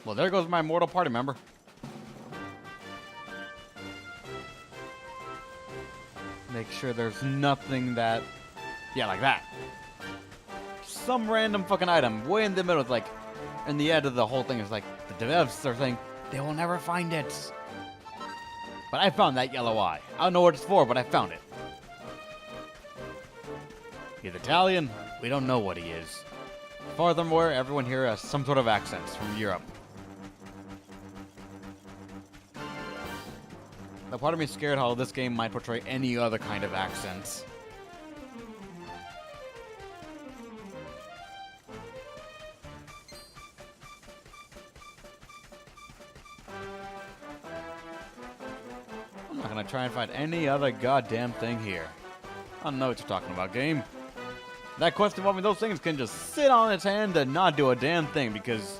Well, there goes my mortal party member. Make sure there's nothing that... Yeah, like that. Some random fucking item way in the middle. It's like... In the end of the whole thing is like... The devs are saying, they will never find it. But I found that yellow eye. I don't know what it's for, but I found it. He's Italian. We don't know what he is. Furthermore, everyone here has some sort of accents from Europe. Now, part of me is scared how this game might portray any other kind of accents. I'm not gonna try and find any other goddamn thing here. I don't know what you're talking about, game. That quest involving those things can just sit on its hand and not do a damn thing because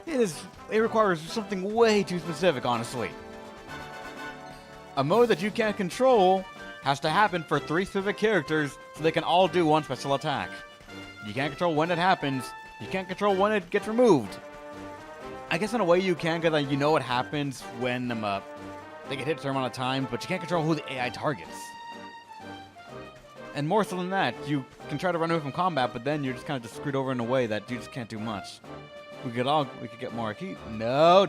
it requires something way too specific, honestly. A mode that you can't control has to happen for 3 specific characters so they can all do one special attack. You can't control when it happens. You can't control when it gets removed. I guess in a way you can, because you know what happens when they get hit a certain amount of times, but you can't control who the AI targets. And more so than that, you can try to run away from combat, but then you're just kind of just screwed over in a way that you just can't do much. We could get more key. No.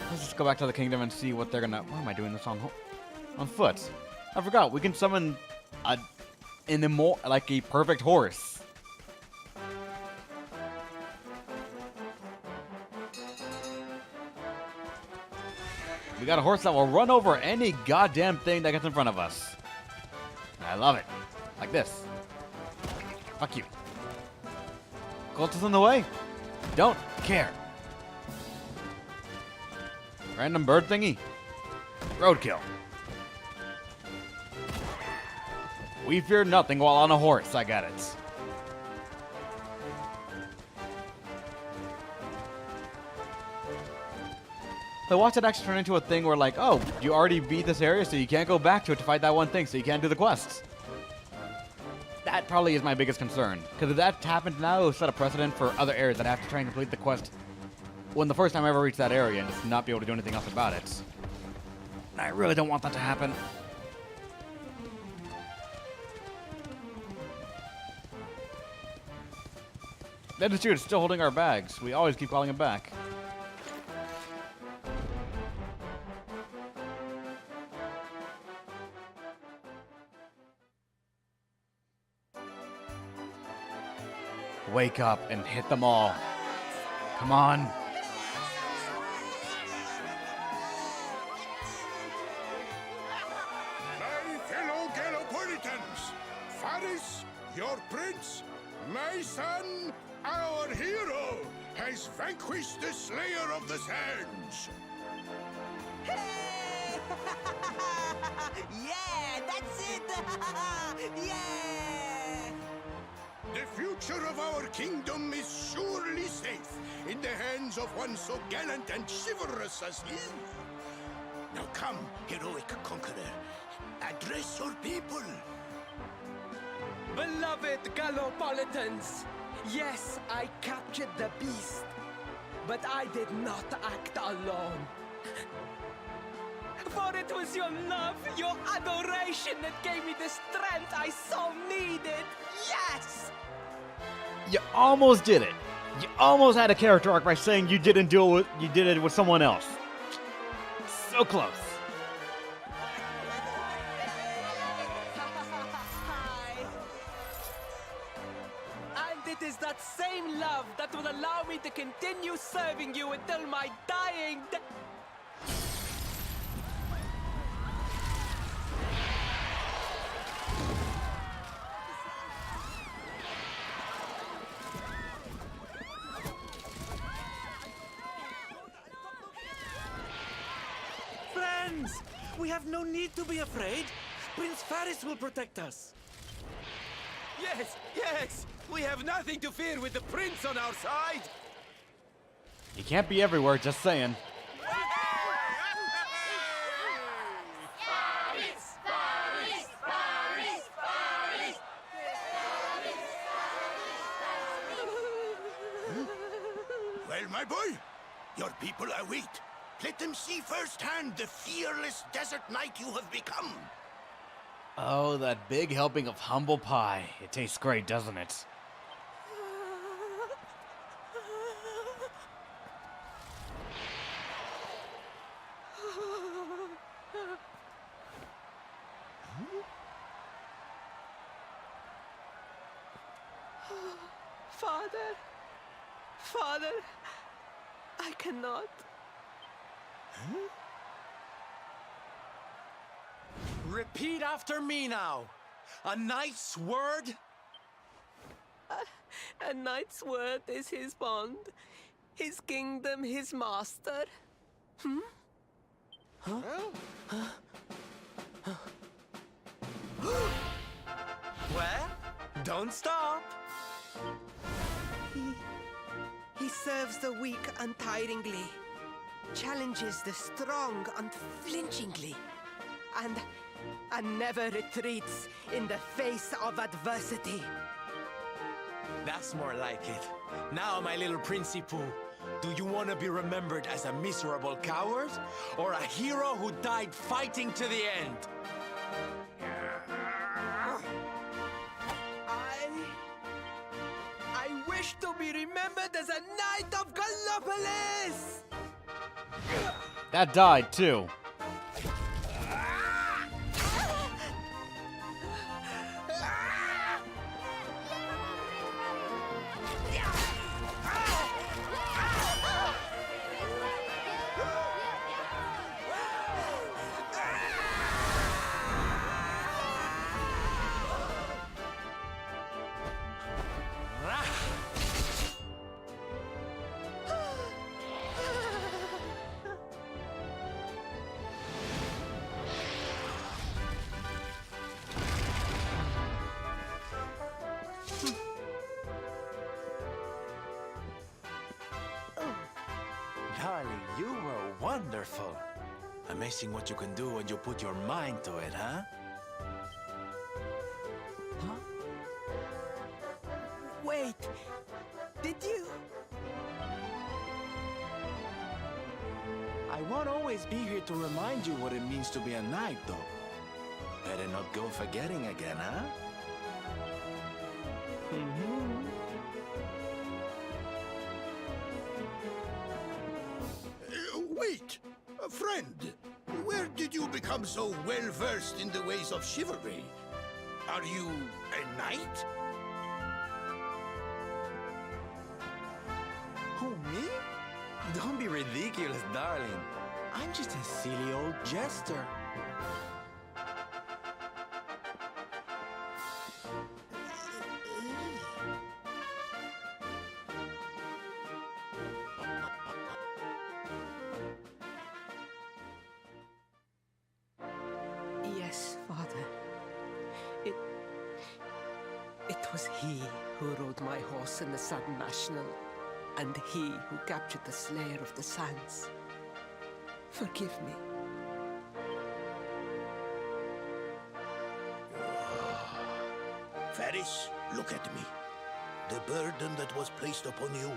Let's just go back to the kingdom and see what they're gonna... Why am I doing this on foot? I forgot. We can summon a perfect horse. We got a horse that will run over any goddamn thing that gets in front of us. I love it. Like this. Fuck you. Cultists in the way? Don't care. Random bird thingy? Roadkill. We fear nothing while on a horse. I got it. So watch it actually turn into a thing where like, oh, you already beat this area, so you can't go back to it to fight that one thing, so you can't do the quests. That probably is my biggest concern. Because if that happens now, it'll set a precedent for other areas that have to try and complete the quest when the first time I ever reach that area and just not be able to do anything else about it. And I really don't want that to happen. That is true, it's still holding our bags. We always keep calling it back. Wake up and hit them all. Come on. My fellow Gallopolitans, Faris, your prince, my son, our hero, has vanquished the Slayer of the Sands. Hey! Yeah, that's it! Yeah! The future of our kingdom is surely safe in the hands of one so gallant and chivalrous as he. Now come, heroic conqueror, address your people. Beloved Gallopolitans, yes, I captured the beast, but I did not act alone. For it was your love, your adoration that gave me the strength I so needed. Yes! You almost did it. You almost had a character arc by saying you didn't do it. You did it with someone else. So close. And it is that same love that will allow me to continue serving you until my dying day. Friends, we have no need to be afraid. Prince Faris will protect us. Yes! We have nothing to fear with the prince on our side! You can't be everywhere, just saying. Faris! Faris! my boy. Your people await. Let them see firsthand the fearless desert knight you have become. Oh, that big helping of humble pie. It tastes great, doesn't it? Father, Father, I cannot. Repeat after me now. A knight's word? A knight's word is his bond, his kingdom, his master. Well, don't stop. He serves the weak untiringly, challenges the strong unflinchingly, and never retreats in the face of adversity. That's more like it. Now, my little Principal, do you want to be remembered as a miserable coward or a hero who died fighting to the end? I wish to be remembered as a knight of Gallopolis! That died, too. Darling, you were wonderful. Amazing what you can do when you put your mind to it, huh? Wait, did you? I won't always be here to remind you what it means to be a knight, though. Better not go forgetting again, huh? Wait, friend. Where did you become so well-versed in the ways of chivalry? Are you a knight? Who, me? Don't be ridiculous, darling. I'm just a silly old jester. Yes, Father. It was he who rode my horse in the Sun National, and he who captured the Slayer of the Sands. Forgive me. Varys, look at me. The burden that was placed upon you,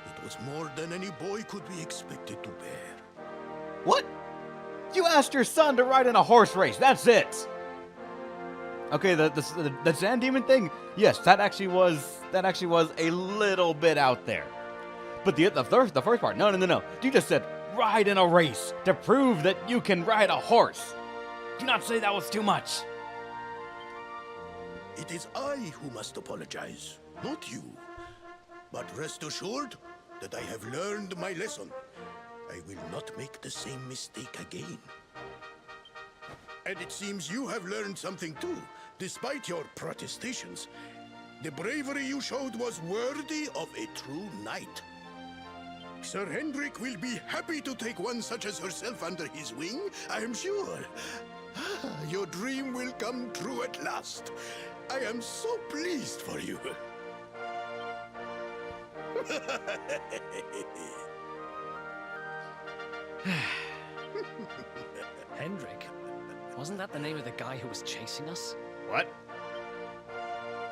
it was more than any boy could be expected to bear. What? You asked your son to ride in a horse race. That's it. Okay, the sand demon thing. Yes, that actually was a little bit out there. But the first part, no. You just said ride in a race to prove that you can ride a horse. Do not say that was too much. It is I who must apologize, not you. But rest assured that I have learned my lesson. I will not make the same mistake again. And it seems you have learned something too, despite your protestations. The bravery you showed was worthy of a true knight. Sir Hendrik will be happy to take one such as herself under his wing, I am sure. Your dream will come true at last. I am so pleased for you. Hendrik? Wasn't that the name of the guy who was chasing us? What?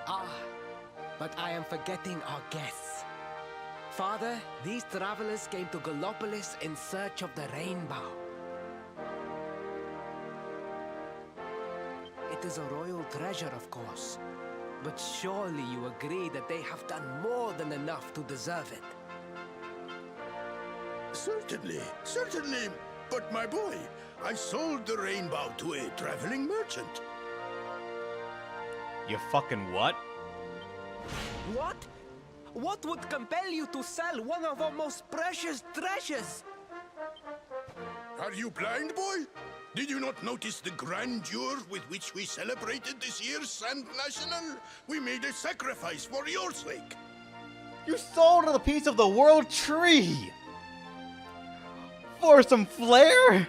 Ah, but I am forgetting our guests. Father, these travelers came to Gallopolis in search of the rainbow. It is a royal treasure, of course. But surely you agree that they have done more than enough to deserve it. Certainly, certainly. But my boy, I sold the rainbow to a traveling merchant. You fucking what? What? What would compel you to sell one of our most precious treasures? Are you blind, boy? Did you not notice the grandeur with which we celebrated this year's Sand National? We made a sacrifice for your sake. You sold a piece of the world tree! For some flair?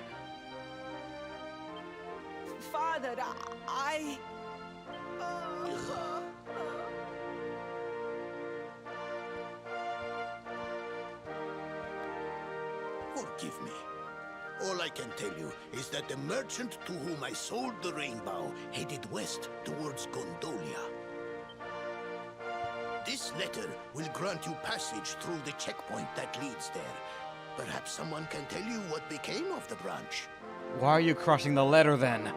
Father, I... Forgive me. All I can tell you is that the merchant to whom I sold the rainbow headed west towards Gondolia. This letter will grant you passage through the checkpoint that leads there. Perhaps someone can tell you what became of the branch. Why are you crushing the letter then?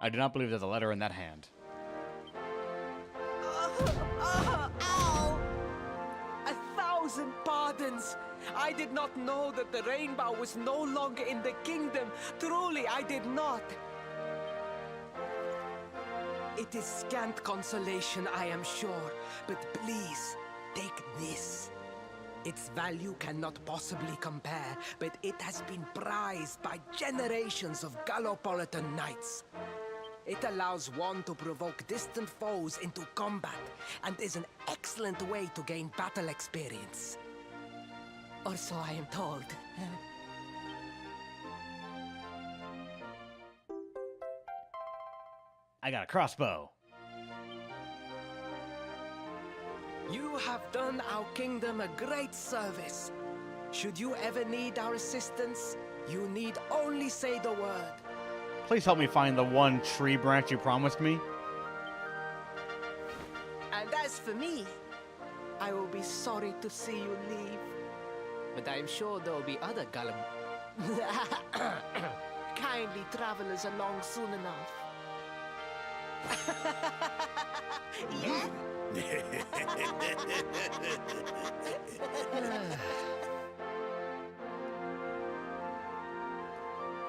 I do not believe there's a letter in that hand. Ow! 1,000 pardons! I did not know that the rainbow was no longer in the kingdom. Truly, I did not. It is scant consolation, I am sure. But please, take this. Its value cannot possibly compare, but it has been prized by generations of Gallopolitan knights. It allows one to provoke distant foes into combat, and is an excellent way to gain battle experience. Or so I am told. I got a crossbow. You have done our kingdom a great service. Should you ever need our assistance, you need only say the word. Please help me find the one tree branch you promised me. And as for me, I will be sorry to see you leave. But I am sure there will be other kindly travelers along soon enough. Yeah?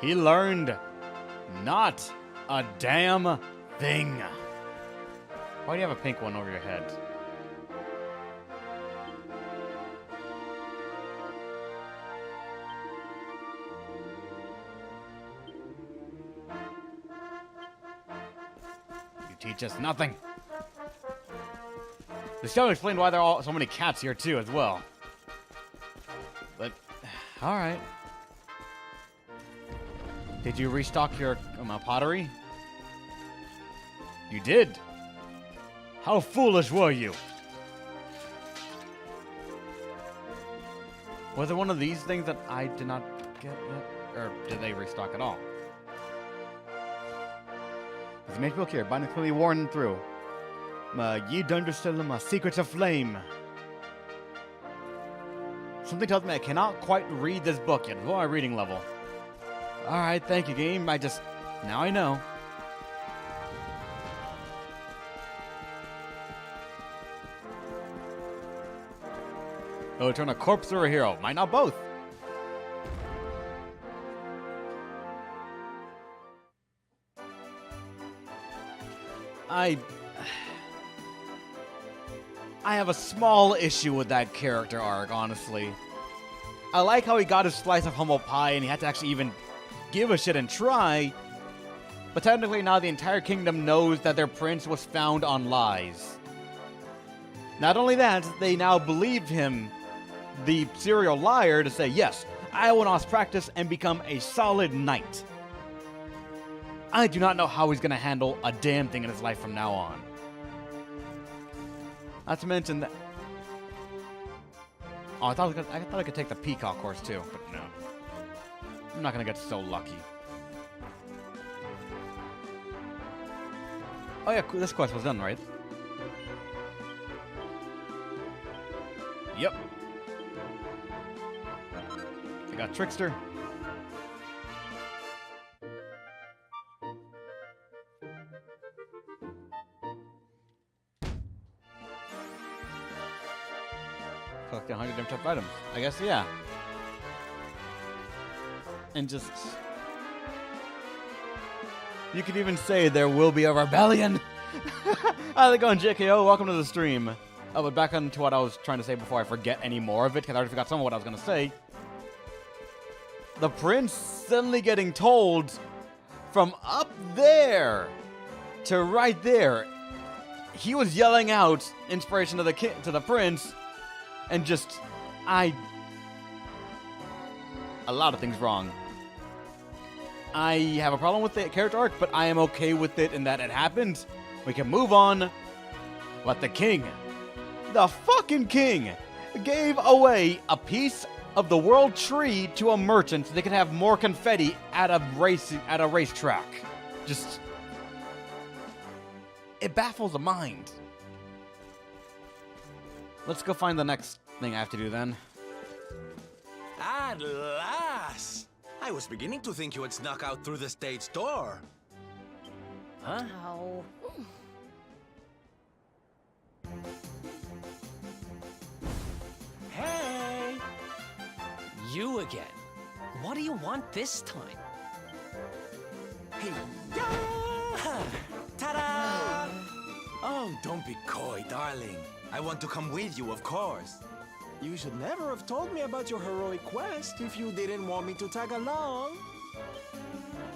He learned not a damn thing. Why do you have a pink one over your head? You teach us nothing. The show explained why there are so many cats here too, as well. But, all right. Did you restock your pottery? You did. How foolish were you? Was it one of these things that I did not get yet? Or did they restock at all? As made people care, binding clearly worn through. Ye don't understand my secrets of flame. Something tells me I cannot quite read this book yet. It's below my reading level. Alright, thank you, game. Now I know. Oh, turn a corpse or a hero. Might not both. I have a small issue with that character arc, honestly. I like how he got his slice of humble pie and he had to actually even give a shit and try. But technically now the entire kingdom knows that their prince was found on lies. Not only that, they now believe him, the serial liar, to say, yes, I will not practice and become a solid knight. I do not know how he's going to handle a damn thing in his life from now on. Not to mention that... Oh, I thought I could take the peacock horse too, but no. I'm not going to get so lucky. Oh yeah, this quest was done, right? Yep. I got Trickster. Collect 100 different type items. I guess, yeah. And just... You could even say there will be a rebellion. How's it going, JKO? Welcome to the stream. Oh, but back on to what I was trying to say before I forget any more of it, because I already forgot some of what I was going to say. The prince suddenly getting told from up there to right there. He was yelling out inspiration to the prince, and just, a lot of things wrong. I have a problem with the character arc, but I am okay with it in that it happened. We can move on. But the king, the fucking king, gave away a piece of the world tree to a merchant so they could have more confetti at a racetrack. Just, it baffles the mind. Let's go find the next thing I have to do then. At last! I was beginning to think you had snuck out through the stage door. Huh? Oh. Hey! You again. What do you want this time? Hey, yeah! Ta-da! Oh, don't be coy, darling. I want to come with you, of course. You should never have told me about your heroic quest if you didn't want me to tag along.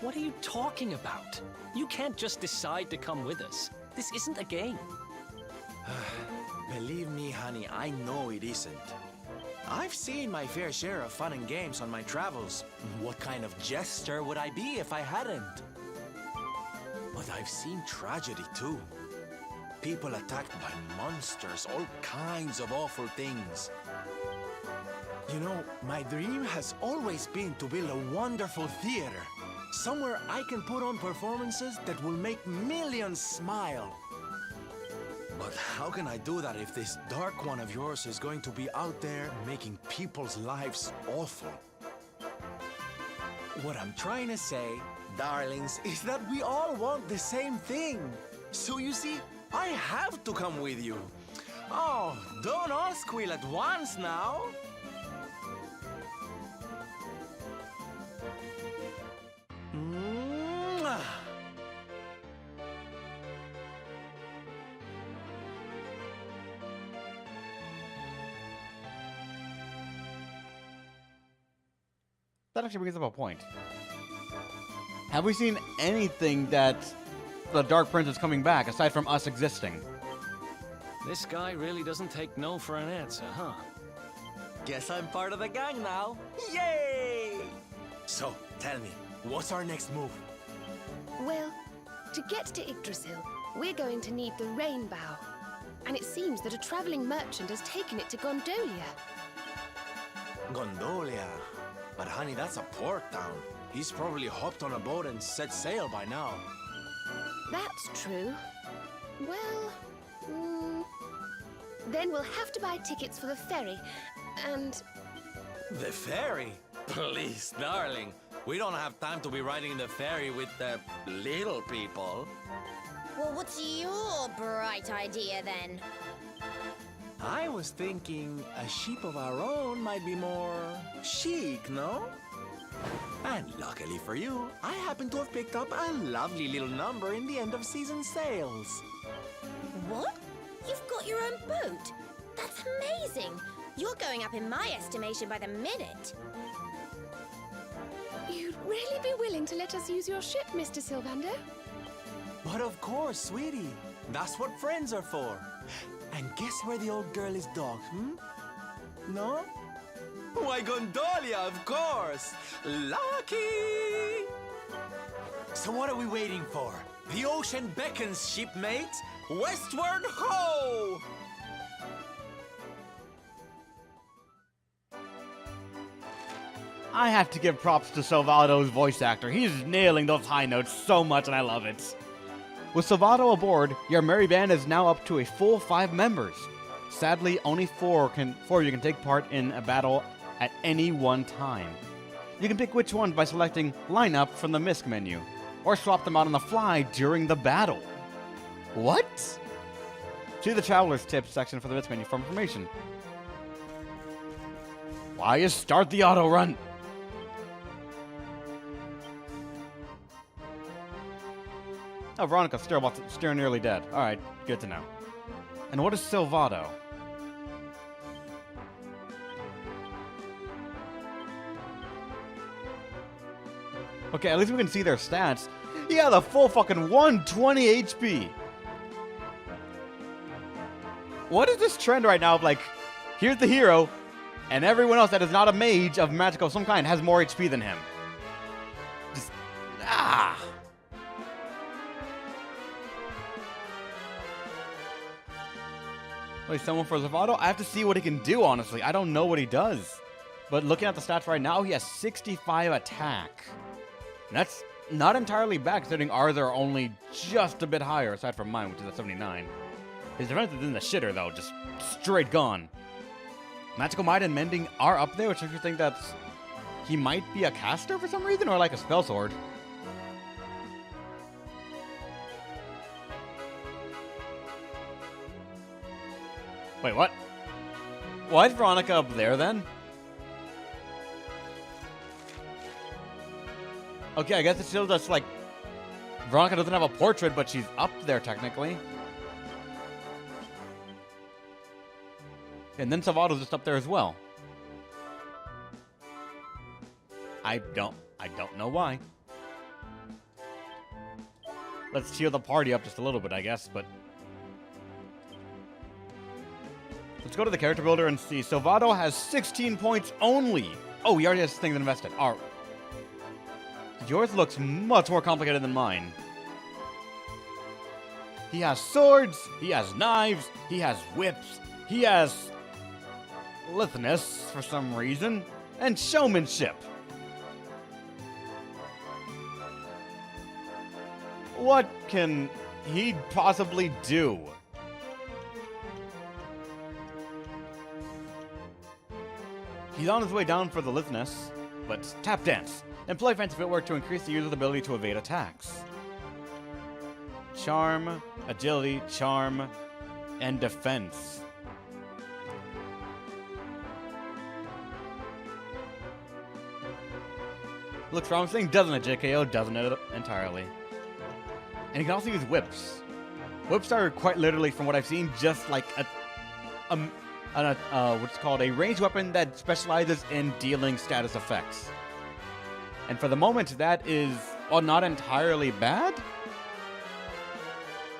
What are you talking about? You can't just decide to come with us. This isn't a game. Believe me, honey, I know it isn't. I've seen my fair share of fun and games on my travels. What kind of jester would I be if I hadn't? But I've seen tragedy too. People attacked by monsters, all kinds of awful things. You know, my dream has always been to build a wonderful theater. Somewhere I can put on performances that will make millions smile. But how can I do that if this dark one of yours is going to be out there making people's lives awful? What I'm trying to say, darlings, is that we all want the same thing. So you see, I have to come with you. Oh, don't all squeal at once now. Mwah. That actually brings up a point. Have we seen anything that the Dark Prince is coming back, aside from us existing? This guy really doesn't take no for an answer, huh? Guess I'm part of the gang now. Yay! So, tell me, what's our next move? Well, to get to Yggdrasil, we're going to need the Rainbow. And it seems that a traveling merchant has taken it to Gondolia. Gondolia. But honey, that's a port town. He's probably hopped on a boat and set sail by now. That's true. Well, then we'll have to buy tickets for the ferry, and... The ferry? Please, darling. We don't have time to be riding the ferry with the little people. Well, what's your bright idea then? I was thinking a ship of our own might be more chic, no? And luckily for you, I happen to have picked up a lovely little number in the end of season sales. What? You've got your own boat? That's amazing! You're going up in my estimation by the minute. You'd really be willing to let us use your ship, Mr. Sylvando? But of course, sweetie. That's what friends are for. And guess where the old girl is docked, No? Why, Gondolia, of course! Lucky! So what are we waiting for? The ocean beckons, shipmate! Westward ho! I have to give props to Salvado's voice actor. He's nailing those high notes so much, and I love it. With Salvado aboard, your merry band is now up to a full 5 members. Sadly, only four of you can take part in a battle at any one time. You can pick which one by selecting Lineup from the MISC menu, or swap them out on the fly during the battle. What? See the Traveler's Tips section for the MISC menu for information. Why is start the auto run? Oh, Veronica's still nearly dead. Alright, good to know. And what is Silvato? Okay, at least we can see their stats. Yeah, the full fucking 120 HP. What is this trend right now of like, here's the hero, and everyone else that is not a mage of magic of some kind has more HP than him? Just, Wait, someone for Zavato? I have to see what he can do, honestly. I don't know what he does. But looking at the stats right now, he has 65 attack. And that's not entirely bad, considering ours are only just a bit higher, aside from mine, which is at 79. His defense is in the shitter, though, just straight gone. Magical Might and Mending are up there, which makes me think that he might be a caster for some reason, or like a spell sword. Wait, what? Why is Veronica up there, then? Okay, I guess it's still just like... Veronica doesn't have a portrait, but she's up there, technically. And then Salvato's just up there as well. I don't know why. Let's cheer the party up just a little bit, I guess, but... Let's go to the character builder and see. Salvato has 16 points only. Oh, he already has things invested. All right. Yours looks much more complicated than mine. He has swords, he has knives, he has whips, he has lithness for some reason, and showmanship. What can he possibly do? He's on his way down for the lithness, but tap dance. Employ fancy footwork to increase the user's ability to evade attacks. Charm, agility, charm, and defense. Looks promising, doesn't it, JKO? Doesn't it entirely. And he can also use whips. Whips are quite literally, from what I've seen, just like what's called a ranged weapon that specializes in dealing status effects. And for the moment, that is, well, not entirely bad.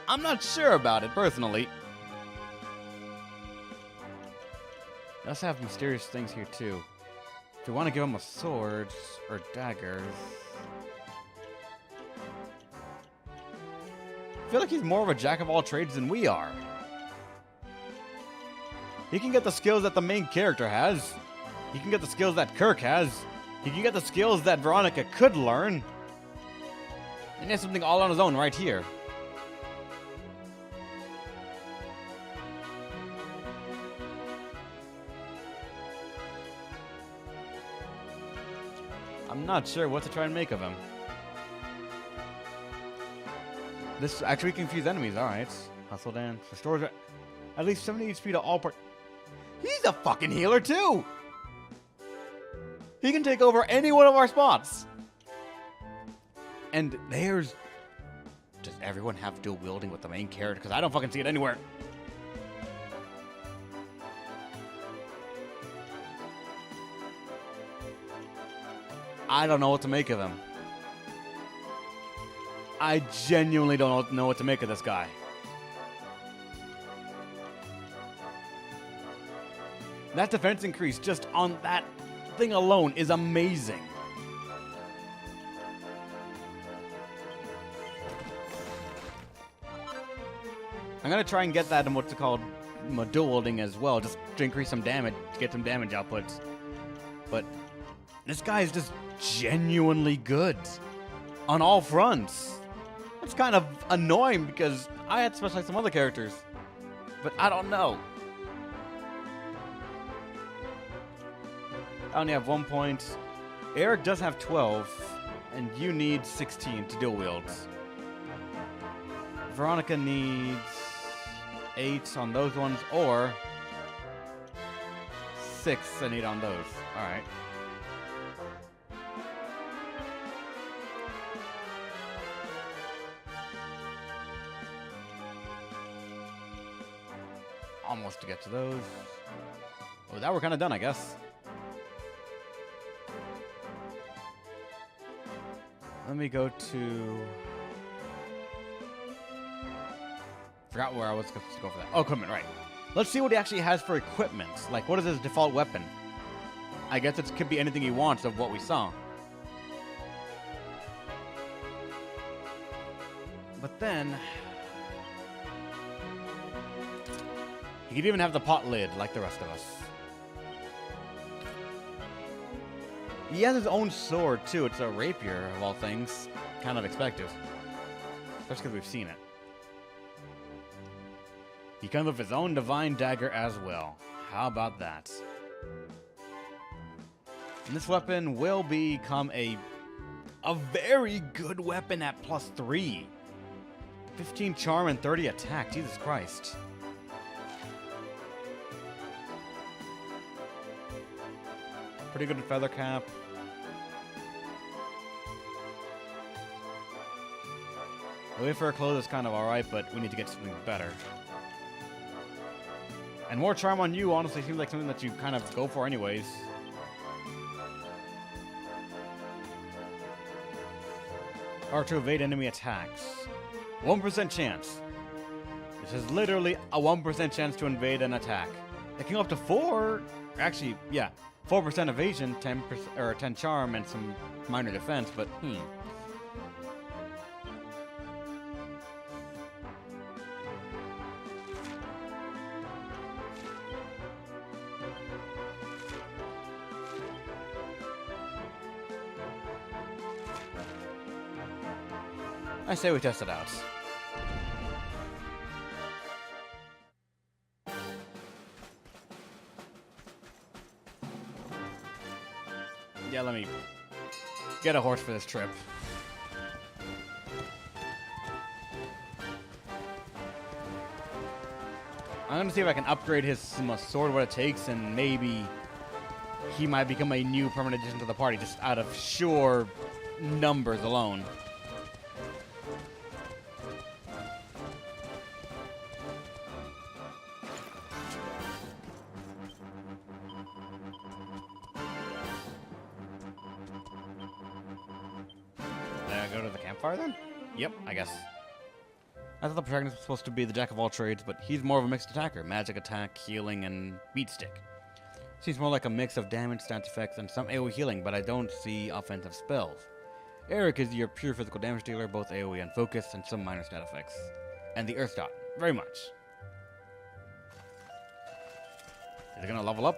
I'm not sure about it, personally. They also have mysterious things here, too. If we want to give him a sword or daggers... I feel like he's more of a jack of all trades than we are. He can get the skills that the main character has. He can get the skills that Kirk has. He can get the skills that Veronica could learn. And he has something all on his own right here. I'm not sure what to try and make of him. This actually confuse enemies, alright. Hustle dance. Restores at least 70 HP to all part. He's a fucking healer too! He can take over any one of our spots. And there's... Does everyone have dual wielding with the main character? Because I don't fucking see it anywhere. I don't know what to make of him. I genuinely don't know what to make of this guy. That defense increase just on that thing alone is amazing. I'm gonna try and get that in what's called dual wielding as well, just to increase some damage, to get some damage outputs. But this guy is just genuinely good on all fronts. That's kind of annoying because I had to specialize some other characters, but I don't know. I only have 1 point. Eric does have 12, and you need 16 to dual wield. Veronica needs 8 on those ones, or 6 and 8 on those. Alright. Almost to get to those. Oh, that we're kind of done, I guess. Let me go to... Forgot where I was supposed to go for that. Oh, equipment, right. Let's see what he actually has for equipment. Like, what is his default weapon? I guess it could be anything he wants of what we saw. But then... he could even have the pot lid, like the rest of us. He has his own sword, too. It's a rapier, of all things. Kind of expected. Especially because we've seen it. He comes with his own divine dagger as well. How about that? And this weapon will become a very good weapon at +3. 15 charm and 30 attack. Jesus Christ. Pretty good at feather cap. The way for her clothes is kind of alright, but we need to get something better. And more charm on you honestly seems like something that you kind of go for anyways. Or to evade enemy attacks. 1% chance. This is literally a 1% chance to invade an attack. It can go up to 4. Actually, yeah. 4% evasion, 10% or 10 charm, and some minor defense, but I say we test it out. Yeah, let me get a horse for this trip. I'm gonna see if I can upgrade his sword, what it takes, and maybe he might become a new permanent addition to the party just out of sheer numbers alone. Go to the campfire then? Yep, I guess. I thought the protagonist was supposed to be the jack of all trades, but he's more of a mixed attacker. Magic attack, healing, and beat stick. Seems more like a mix of damage, stat effects, and some AoE healing, but I don't see offensive spells. Eric is your pure physical damage dealer, both AoE and focus, and some minor stat effects. And the Earth Dot. Very much. Is it gonna level up?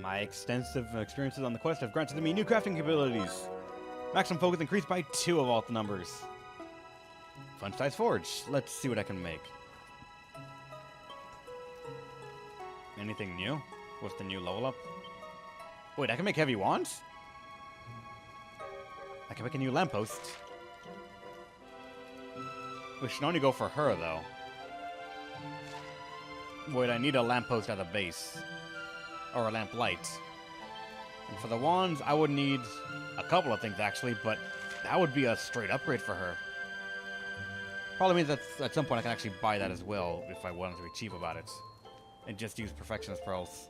My extensive experiences on the quest have granted me new crafting capabilities. Maximum focus increased by 2 of all the numbers. Fun size forge. Let's see what I can make. Anything new? What's the new level up? Wait, I can make heavy wands? I can make a new lamppost. We should only go for her, though. Wait, I need a lamppost at a base. Or a lamp light. And for the wands, I would need a couple of things, actually, but that would be a straight upgrade for her. Probably means that at some point I can actually buy that as well, if I wanted to be cheap about it. And just use Perfectionist Pearls.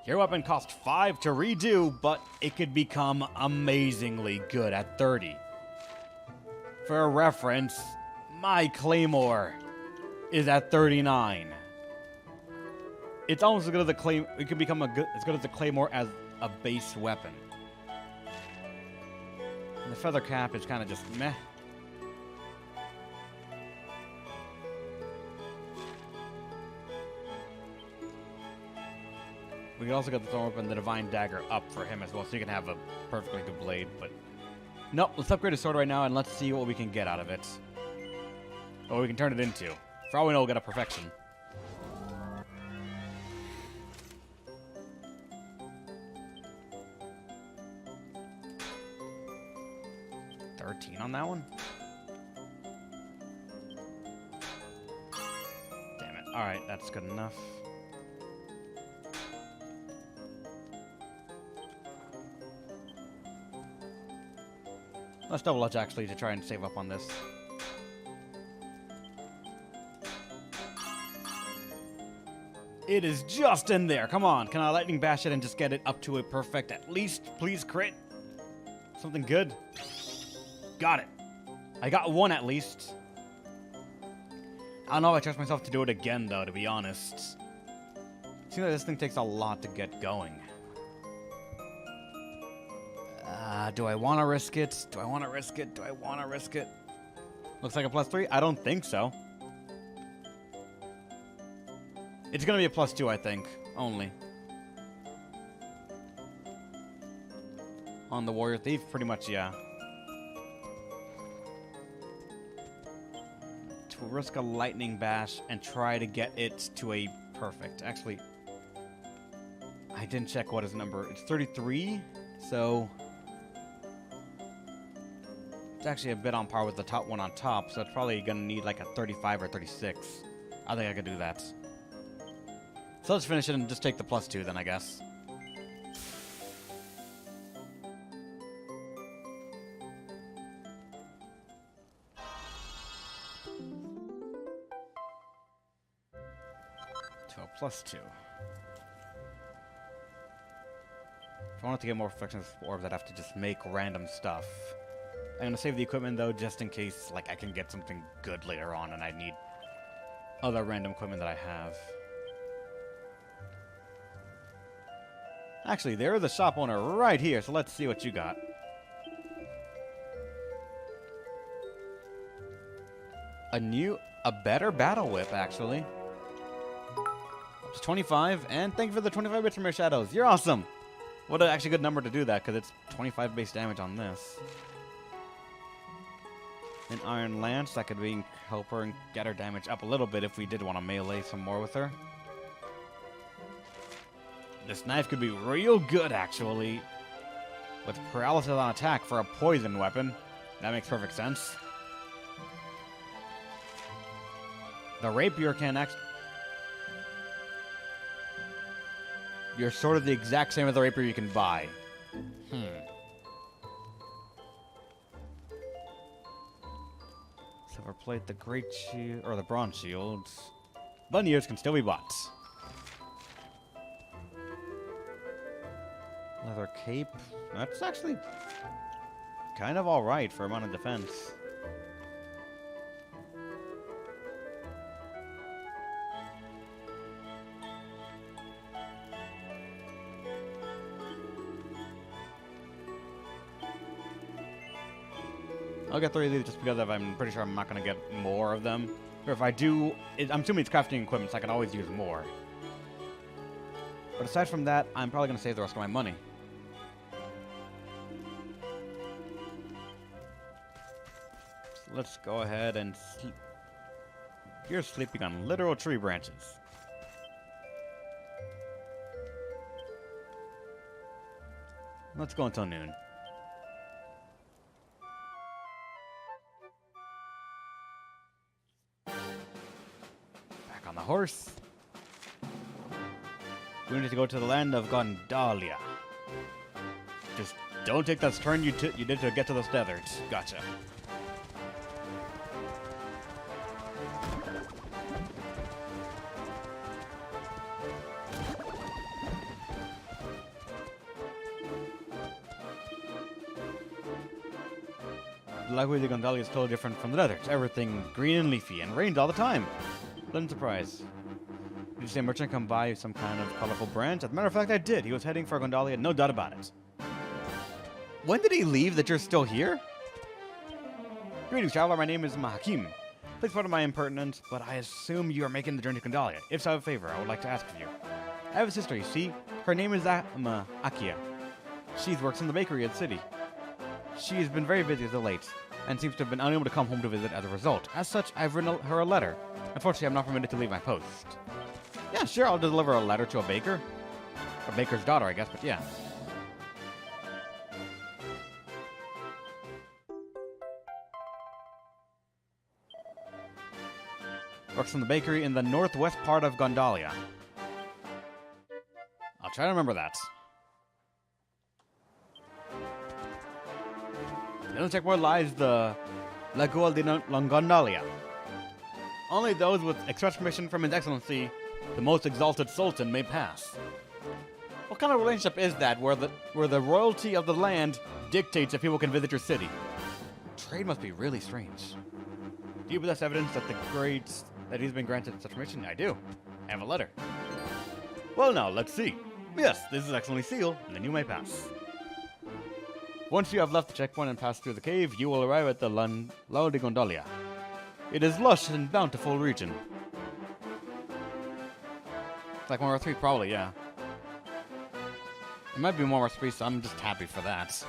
Your weapon costs 5 to redo, but it could become amazingly good at 30. For a reference, my Claymore is at 39. It's almost as good as the Claymore. It could become as good as the Claymore as a base weapon. And the feather cap is kind of just meh. We can also get the thorn weapon, the divine dagger, up for him as well, so you can have a perfectly good blade. But Nope, let's upgrade a sword right now and let's see what we can get out of it. Or we can turn it into. For all we know, we'll get a perfection. On that one? Damn it. Alright, that's good enough. Let's double edge actually to try and save up on this. It is just in there. Come on. Can I lightning bash it and just get it up to a perfect at least? Please crit. Something good. Got it. I got one at least. I don't know if I trust myself to do it again, though, to be honest. Seems like this thing takes a lot to get going. Do I want to risk it? Do I want to risk it? Do I want to risk it? Looks like a +3? I don't think so. It's going to be a +2, I think. Only. On the Warrior Thief? Pretty much, yeah. We'll risk a lightning bash and try to get it to a perfect. Actually, I didn't check what his number. It's 33, so it's actually a bit on par with the top one on top. So it's probably gonna need like a 35 or 36. I think I could do that. So let's finish it and just take the +2 then, I guess. +2. If I wanted to get more perfectionist orbs, I'd have to just make random stuff. I'm gonna save the equipment though, just in case like I can get something good later on, and I need other random equipment that I have. Actually, there is a shop owner right here, so let's see what you got. A better battle whip, actually. 25, and thank you for the 25 bits from your shadows. You're awesome. What an actually good number to do that, because it's 25 base damage on this. An Iron Lance that could be help her and get her damage up a little bit if we did want to melee some more with her. This knife could be real good, actually, with paralysis on attack for a poison weapon. That makes perfect sense. The rapier can actually. You're sort of the exact same as the rapier you can buy. Silver plate, the great shield, or the bronze shield. Bunny ears can still be bought. Leather cape. That's actually kind of alright for amount of defense. I'll get 3 of these just because I'm pretty sure I'm not going to get more of them. Or if I do, I'm assuming it's crafting equipment, so I can always use more. But aside from that, I'm probably going to save the rest of my money. So let's go ahead and sleep. You're sleeping on literal tree branches. Let's go until noon. Horse. We need to go to the land of Gondalia. Just don't take that turn you did to get to those deserts. Gotcha. Luckily, the Gondalia is totally different from the deserts. Everything green and leafy and rains all the time. Pleasant surprise. Did you say a merchant come buy some kind of colorful branch? As a matter of fact, I did. He was heading for Gondalia, no doubt about it. When did he leave that you're still here? Greetings, traveler. My name is Mahakim. Please pardon my impertinence, but I assume you are making the journey to Gondalia. If so, I have a favor I would like to ask of you. I have a sister, you see. Her name is Akia. She works in the bakery at the city. She has been very busy as of late, and seems to have been unable to come home to visit as a result. As such, I've written her a letter. Unfortunately, I'm not permitted to leave my post. Yeah, sure, I'll deliver a letter to a baker. A baker's daughter, I guess, but yeah. Works in the bakery in the northwest part of Gondalia. I'll try to remember that. Then let's check where lies the Lagoa di Longondalia. Only those with express permission from His Excellency, the most exalted Sultan, may pass. What kind of relationship is that where the royalty of the land dictates if people can visit your city? Trade must be really strange. Do you possess evidence that he's been granted such permission? I do. I have a letter. Well now, let's see. Yes, this is excellently sealed, and then you may pass. Once you have left the checkpoint and passed through the cave, you will arrive at the Lao de Gondolia. It is lush and bountiful region. It's like 1 3, probably, yeah. It might be 1 3, so I'm just happy for that.